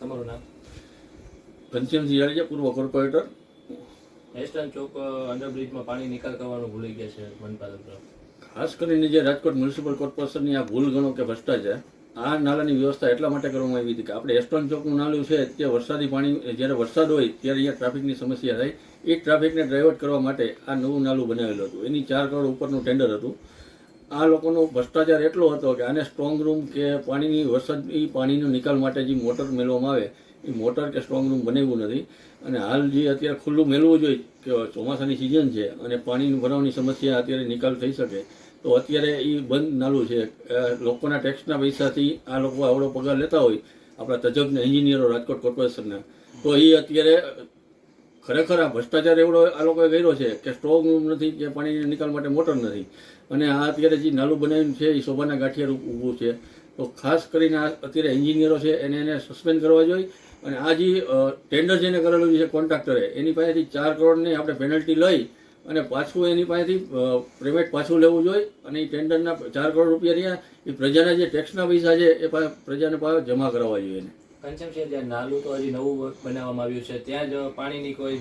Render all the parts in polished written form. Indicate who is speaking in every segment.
Speaker 1: તમારું નામ?
Speaker 2: ઘનશ્યામજી જાડેજા, પૂર્વ કોર્પોરેટર.
Speaker 1: એસ્ટર્ન ચોક અંડરબ્રિજમાં પાણી નિકાલ કરવાનું ભૂલી ગયા છે મનપા તંત્ર.
Speaker 2: ખાસ કરીને જે રાજકોટ મ્યુનિસિપલ કોર્પોરેશનની આ ભૂલ ગણો કે ભ્રષ્ટાચાર, આ નાલાની વ્યવસ્થા એટલા માટે કરવામાં આવી હતી કે આપણે એસ્ટર્ન ચોકનું નાલું છે તે વરસાદી પાણી જ્યારે વરસાદ હોય ત્યારે અહીંયા ટ્રાફિકની સમસ્યા થાય, એ ટ્રાફિકને ડાયવર્ટ કરવા માટે આ નવું નાલું બનાવેલું હતું. એની 4 કરોડ ઉપરનું ટેન્ડર હતું. આ લોકોનો ભ્રષ્ટાચાર એટલો હતો કે આને સ્ટ્રોંગ રૂમ કે પાણીની વરસાદી પાણીનો નિકાલ માટે જે મોટર મેળવવામાં આવે એ મોટર કે સ્ટ્રોંગ રૂમ બનાવ્યું નથી. અને હાલ જે અત્યારે ખુલ્લું મેળવવું જોઈએ કે ચોમાસાની સિઝન છે અને પાણીની ભરાવાની સમસ્યા અત્યારે નિકાલ થઈ શકે, તો અત્યારે એ બંધ નાલું છે. લોકોના ટેક્સના પૈસાથી આ લોકો આવડો પગાર લેતા હોય, આપણા તજજ્ઞ એન્જિનિયરો રાજકોટ કોર્પોરેશનના, તો એ અત્યારે ખરેખર આ ભ્રષ્ટાચાર એવડો આ લોકોએ કર્યો છે કે સ્ટ્રોંગ રૂમ નથી કે પાણીના નિકાલ માટે મોટર નથી. અને આ અત્યારે જે નાલું બનાવ્યું છે એ શોભાના ગાંઠિયા રૂપ ઊભું છે. તો ખાસ કરીને આ અત્યારે એન્જિનિયરો છે એને સસ્પેન્ડ કરવા જોઈએ. અને આ જે ટેન્ડર જેને કરેલું છે કોન્ટ્રાક્ટરે, એની પાસેથી 4 કરોડની આપણે પેનલ્ટી લઈ અને પાછું એની પાસેથી પેમેન્ટ પાછું લેવું જોઈએ. અને એ ટેન્ડરના 4 કરોડ રૂપિયા રહ્યા એ પ્રજાના જે ટેક્સના પૈસા છે એ પ્રજાને પાસે જમા કરાવવા જોઈએ.
Speaker 1: કંચનસિંહ, જ્યાં નાલું તો હજી નવું બનાવવામાં આવ્યું છે ત્યાં જ પાણીની કોઈ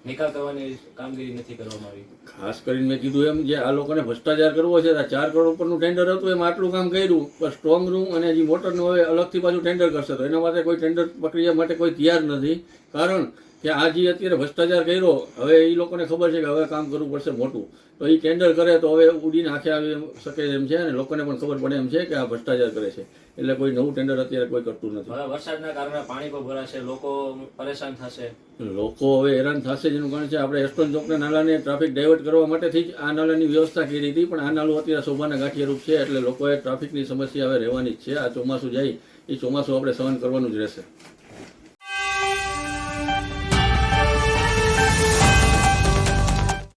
Speaker 1: નિકાલ કરવાની કામગીરી નથી કરવામાં આવી.
Speaker 2: ખાસ કરીને મેં કીધું એમ જે આ લોકોને ભ્રષ્ટાચાર કરવો છે, 4 કરોડ ઉપરનું ટેન્ડર હતું એમ આટલું કામ કર્યું, પણ સ્ટ્રોંગ રૂમ અને જે મોટરનું હવે અલગથી પાછું ટેન્ડર કરશે તો એના માટે કોઈ ટેન્ડર પ્રક્રિયા માટે કોઈ તૈયાર નથી. કારણ કે આ જે અત્યારે ભ્રષ્ટાચાર કર્યો, હવે એ લોકોને ખબર છે કે હવે કામ કરવું પડશે મોટું, તો એ ટેન્ડર કરે તો હવે ઉડીને આંખે આવી શકે એમ છે અને લોકોને પણ ખબર પડે એમ છે કે આ ભ્રષ્ટાચાર કરે છે. એટલે કોઈ નવું ટેન્ડર અત્યારે કોઈ કરતું નથી.
Speaker 1: હવે વરસાદના કારણે પાણી પણ ભરાશે, લોકો પરેશાન થશે.
Speaker 2: લોકો હવે હેરાન થશે. જેનું કારણ છે આપણે એસ્ટર્ન ચોકના નાલાને ટ્રાફિક ડાયવર્ટ કરવા માટેથી જ આ નાલાની વ્યવસ્થા કરી હતી, પણ આ નાલું અત્યારે શોભાના ગાંઠિયા રૂપ છે એટલે લોકોએ ટ્રાફિકની સમસ્યા હવે રહેવાની જ છે. આ ચોમાસું જાય એ ચોમાસું આપણે સહન કરવાનું જ રહેશે.